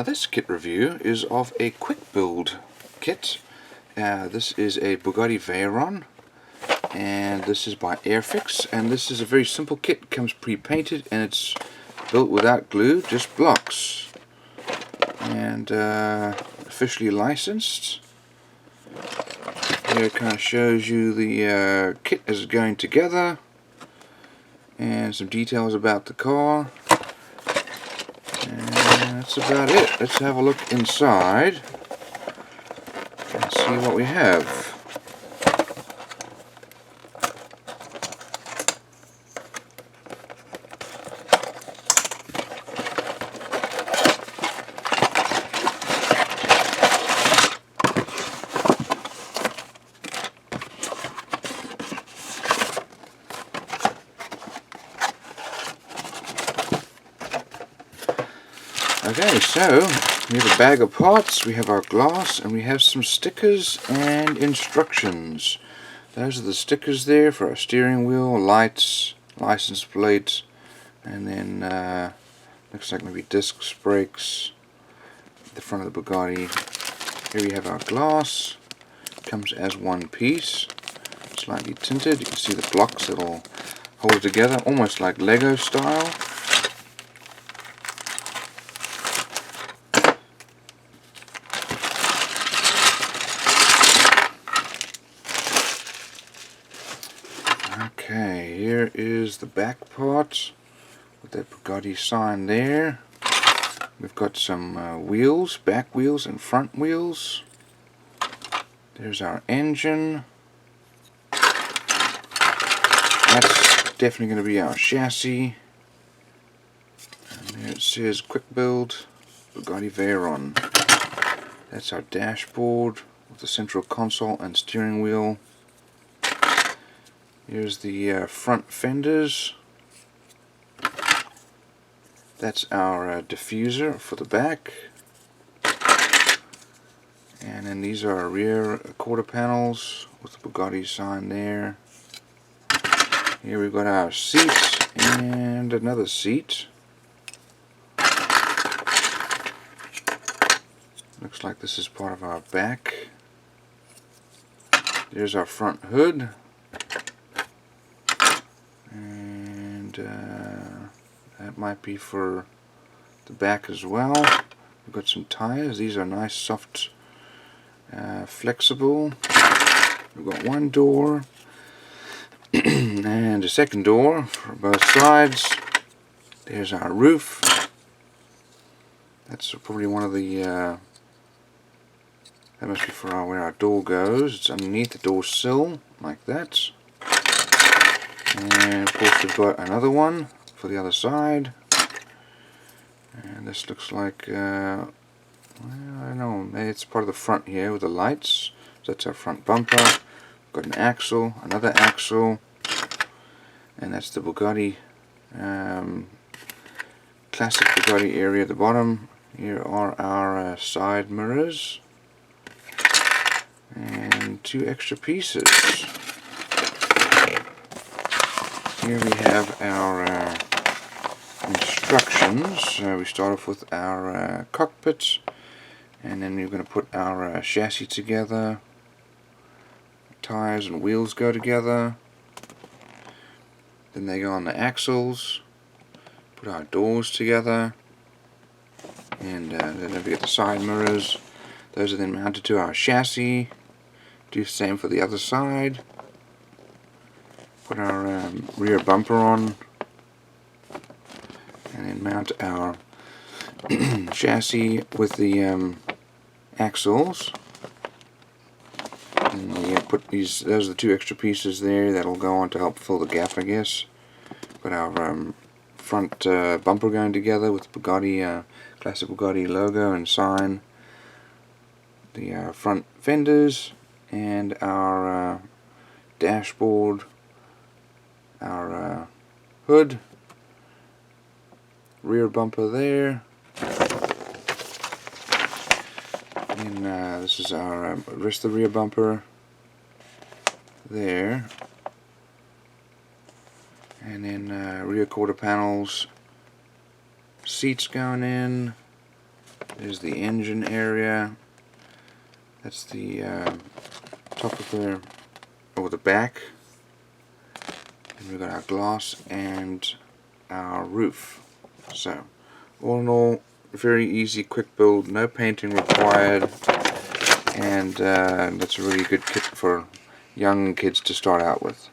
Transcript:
This kit review is of a Quickbuild kit. This is a Bugatti Veyron, and this is by Airfix, and this is a very simple kit. It comes pre-painted and it's built without glue, just blocks, and officially licensed. Here it kind of shows you the kit as it's going together and some details about the car. That's about it. Let's have a look inside and see what we have. Okay, so we have a bag of parts, we have our glass, and we have some stickers and instructions. Those are the stickers there for our steering wheel, lights, license plate, and then looks like maybe discs, brakes, the front of the Bugatti. Here we have our glass. It comes as one piece, slightly tinted. You can see the blocks that'll hold it together, almost like Lego style. Okay, here is the back part with that Bugatti sign there. We've got some wheels, back wheels and front wheels. There's our engine. That's definitely going to be our chassis. And there it says Quickbuild Bugatti Veyron. That's our dashboard with the central console and steering wheel. Here's the front fenders. That's our diffuser for the back. And then these are our rear quarter panels with the Bugatti sign there. Here we've got our seats and another seat. Looks like this is part of our back. There's our front hood. And that might be for the back as well. We've got some tires. These are nice, soft, flexible. We've got one door and a second door for both sides. There's our roof. That's probably one of the that must be for where our door goes. It's underneath the door sill like that. And of course we've got another one for the other side. And this looks like, well, I don't know, maybe it's part of the front here with the lights. So that's our front bumper. We've got an axle, another axle, and that's the Bugatti, classic Bugatti area at the bottom. Here are our side mirrors and two extra pieces. Here we have our instructions. We start off with our cockpit, and then we're going to put our chassis together. Tires and wheels go together. Then they go on the axles. Put our doors together, and then we get the side mirrors. Those are then mounted to our chassis. Do the same for the other side. Put our rear bumper on, and then mount our chassis with the axles. And we put these. Those are the two extra pieces there that'll go on to help fill the gap, I guess. Put our front bumper going together with the Bugatti, classic Bugatti logo and sign. The front fenders and our dashboard. Our hood, rear bumper there, and this is our rest of the rear bumper there, and then rear quarter panels, seats going in, There's the engine area. That's the top of the, or the back. And we've got our glass and our roof. So, all in all, very easy, quick build, no painting required, and that's a really good kit for young kids to start out with.